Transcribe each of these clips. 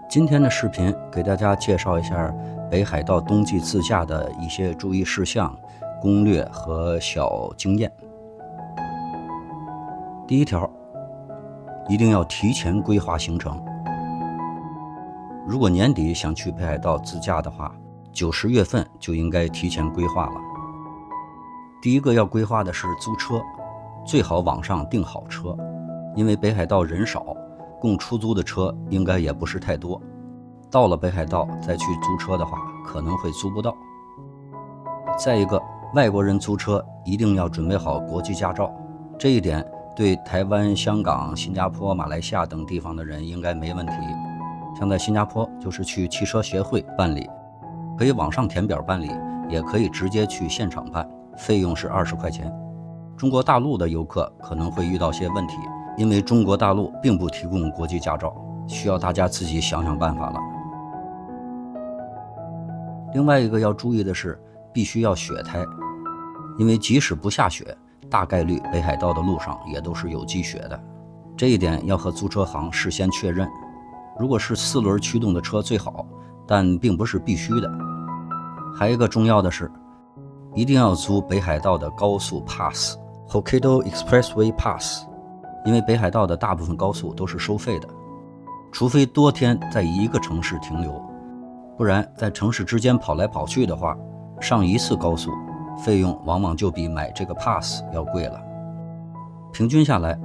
今天的视频给大家介绍一下北海道冬季自驾的一些注意事项、攻略和小经验。第一条，一定要提前规划行程。如果年底想去北海道自驾的话，9、10月份就应该提前规划了。第一个要规划的是租车，最好网上订好车，因为北海道人少，供出租的车应该也不是太多。到了北海道再去租车的话，可能会租不到。再一个，外国人租车一定要准备好国际驾照，这一点对台湾、香港、新加坡、马来西亚等地方的人应该没问题。像在新加坡就是去汽车协会办理，可以网上填表办理，也可以直接去现场办，费用是20块钱。中国大陆的游客可能会遇到些问题，因为中国大陆并不提供国际驾照，需要大家自己想想办法了。另外一个要注意的是，必须要雪胎，因为即使不下雪，大概率北海道的路上也都是有积雪的，这一点要和租车行事先确认。如果是4轮驱动的车最好，但并不是必须的。还有一个重要的是，一定要租北海道的高速 Pass Hokkaido Expressway Pass， 因为北海道的大部分高速都是收费的，除非多天在一个城市停留，不然在城市之间跑来跑去的话，上一次高速费用往往就比买这个 Pass 要贵了。平均下来，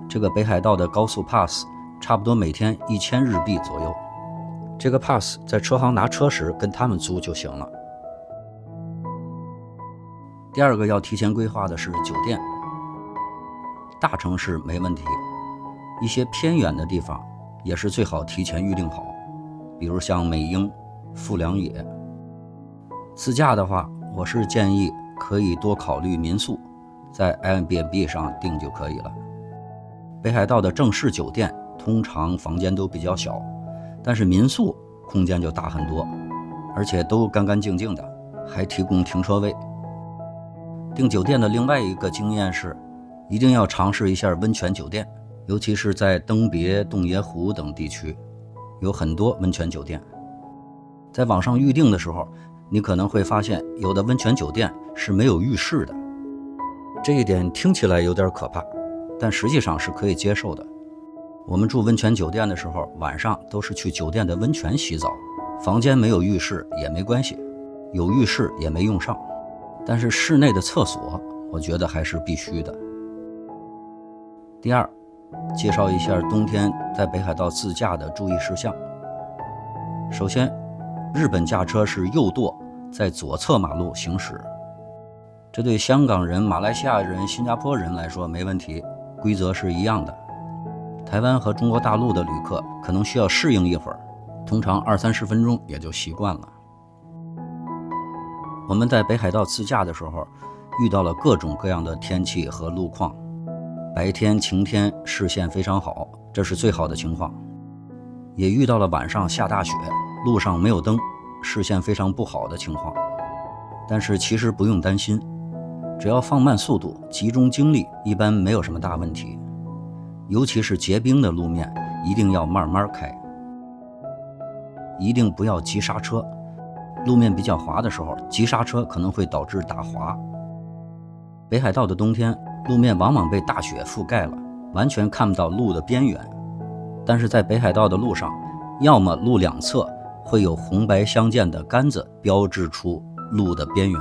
这个北海道的高速 Pass 差不多每天1000日币左右。这个 Pass 在车行拿车时跟他们租就行了。第二个要提前规划的是酒店。大城市没问题，一些偏远的地方也是最好提前预定好，比如像美瑛、富良野。自驾的话，我是建议可以多考虑民宿，在 Airbnb 上订就可以了。北海道的正式酒店通常房间都比较小，但是民宿空间就大很多，而且都干干净净的，还提供停车位。订酒店的另外一个经验是，一定要尝试一下温泉酒店，尤其是在登别、洞爷湖等地区，有很多温泉酒店。在网上预订的时候，你可能会发现有的温泉酒店是没有浴室的，这一点听起来有点可怕，但实际上是可以接受的。我们住温泉酒店的时候，晚上都是去酒店的温泉洗澡，房间没有浴室也没关系，有浴室也没用上，但是室内的厕所我觉得还是必须的。第二，介绍一下冬天在北海道自驾的注意事项。首先，日本驾车是右舵在左侧马路行驶，这对香港人、马来西亚人、新加坡人来说没问题，规则是一样的。台湾和中国大陆的旅客可能需要适应一会儿，通常20-30分钟也就习惯了。我们在北海道自驾的时候，遇到了各种各样的天气和路况，白天晴天，视线非常好，这是最好的情况。也遇到了晚上下大雪，路上没有灯，视线非常不好的情况。但是其实不用担心，只要放慢速度，集中精力，一般没有什么大问题。尤其是结冰的路面，一定要慢慢开，一定不要急刹车。路面比较滑的时候，急刹车可能会导致打滑。北海道的冬天，路面往往被大雪覆盖了，完全看不到路的边缘。但是在北海道的路上，要么路两侧会有红白相间的杆子标志出路的边缘，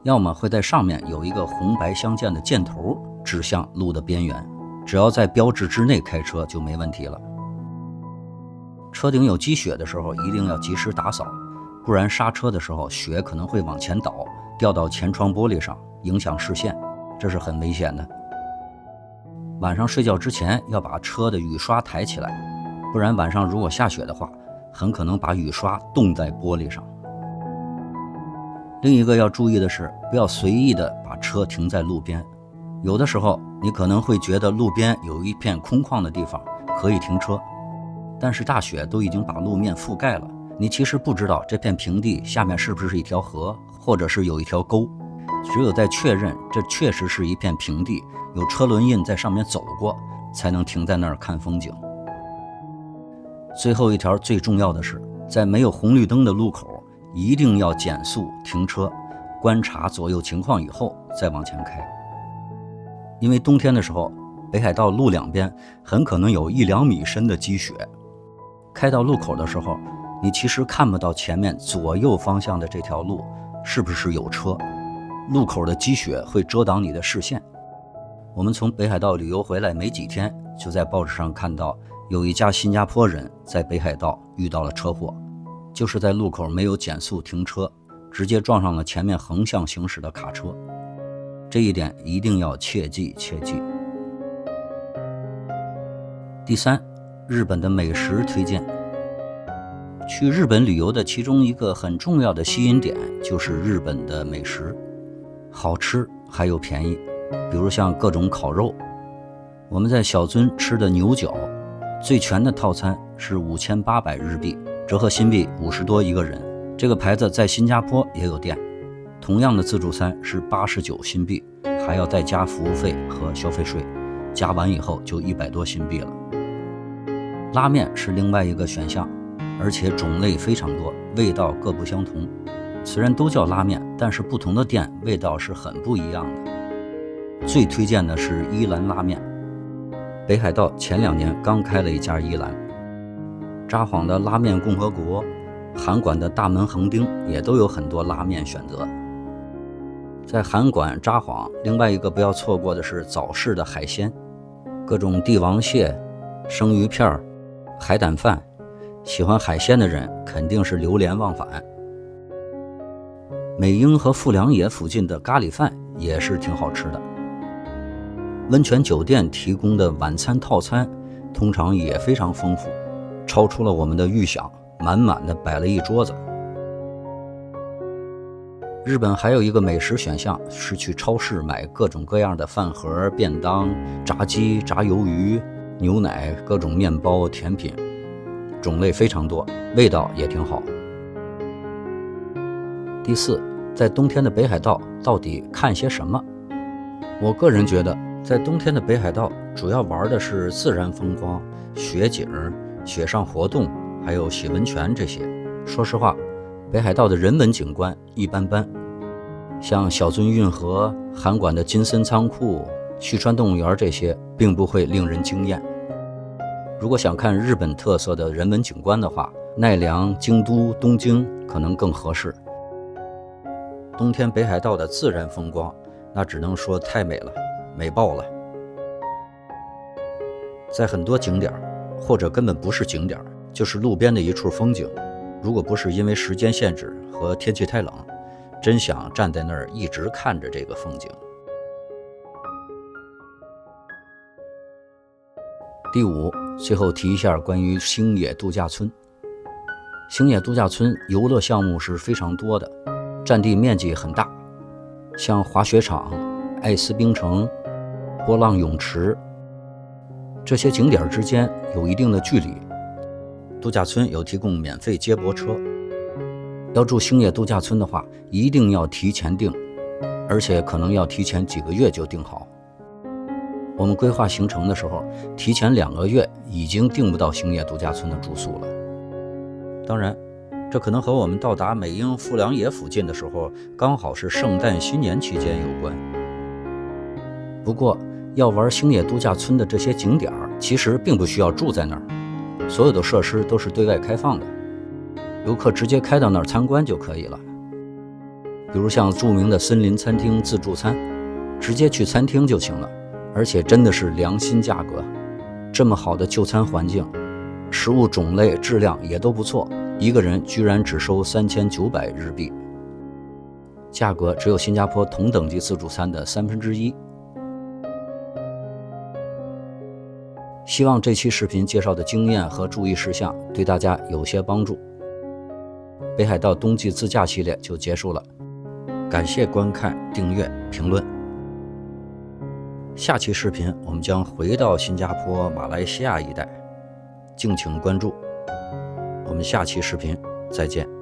要么会在上面有一个红白相间的箭头指向路的边缘，只要在标志之内开车就没问题了。车顶有积雪的时候一定要及时打扫，不然刹车的时候雪可能会往前倒，掉到前窗玻璃上，影响视线，这是很危险的。晚上睡觉之前要把车的雨刷抬起来，不然晚上如果下雪的话，很可能把雨刷冻在玻璃上。另一个要注意的是，不要随意的把车停在路边。有的时候你可能会觉得路边有一片空旷的地方可以停车，但是大雪都已经把路面覆盖了，你其实不知道这片平地下面是不是一条河，或者是有一条沟。只有在确认这确实是一片平地，有车轮印在上面走过，才能停在那儿看风景。最后一条最重要的是，在没有红绿灯的路口一定要减速停车，观察左右情况以后再往前开。因为冬天的时候，北海道路两边很可能有1-2米深的积雪，开到路口的时候，你其实看不到前面左右方向的这条路是不是有车，路口的积雪会遮挡你的视线。我们从北海道旅游回来没几天，就在报纸上看到有一家新加坡人在北海道遇到了车祸，就是在路口没有减速停车，直接撞上了前面横向行驶的卡车。这一点一定要切记切记。第三，日本的美食推荐。去日本旅游的其中一个很重要的吸引点就是日本的美食，好吃还有便宜。比如像各种烤肉，我们在小樽吃的牛角，最全的套餐是5800日币，折合新币50多一个人。这个牌子在新加坡也有店，同样的自助餐是89新币，还要再加服务费和消费税，加完以后就100多新币了。拉面是另外一个选项，而且种类非常多，味道各不相同。虽然都叫拉面，但是不同的店味道是很不一样的。最推荐的是伊兰拉面，北海道前2年刚开了一家伊兰。札幌的拉面共和国、函馆的大门横丁也都有很多拉面选择。在函馆、札幌，另外一个不要错过的是早市的海鲜，各种帝王蟹、生鱼片、海胆饭，喜欢海鲜的人肯定是流连忘返。美瑛和富良野附近的咖喱饭也是挺好吃的。温泉酒店提供的晚餐套餐通常也非常丰富，超出了我们的预想，满满的摆了一桌子。日本还有一个美食选项是去超市买各种各样的饭盒、便当、炸鸡、炸鱿鱼、牛奶、各种面包、甜品，种类非常多，味道也挺好。第四，在冬天的北海道到底看些什么？我个人觉得在冬天的北海道主要玩的是自然风光、雪景、雪上活动，还有洗温泉这些。说实话，北海道的人文景观一般般，像小樽运河、函馆的金森仓库、旭川动物园这些并不会令人惊艳。如果想看日本特色的人文景观的话，奈良、京都、东京可能更合适。冬天北海道的自然风光，那只能说太美了，美爆了。在很多景点，或者根本不是景点，就是路边的一处风景，如果不是因为时间限制和天气太冷，真想站在那儿一直看着这个风景。第五，最后提一下关于星野度假村。星野度假村游乐项目是非常多的，占地面积很大，像滑雪场、爱斯冰城、波浪泳池，这些景点之间有一定的距离。度假村有提供免费接驳车，要住星野度假村的话，一定要提前订，而且可能要提前几个月就订好。我们规划行程的时候，提前2个月已经订不到星野度假村的住宿了。当然，这可能和我们到达美瑛富良野附近的时候，刚好是圣诞新年期间有关。不过，要玩星野度假村的这些景点，其实并不需要住在那儿，所有的设施都是对外开放的，游客直接开到那儿参观就可以了。比如像著名的森林餐厅自助餐，直接去餐厅就行了，而且真的是良心价格。这么好的就餐环境，食物种类质量也都不错，一个人居然只收3900日币，价格只有新加坡同等级自助餐的1/3。希望这期视频介绍的经验和注意事项对大家有些帮助。北海道冬季自驾系列就结束了，感谢观看、订阅、评论。下期视频我们将回到新加坡、马来西亚一带，敬请关注。我们下期视频再见。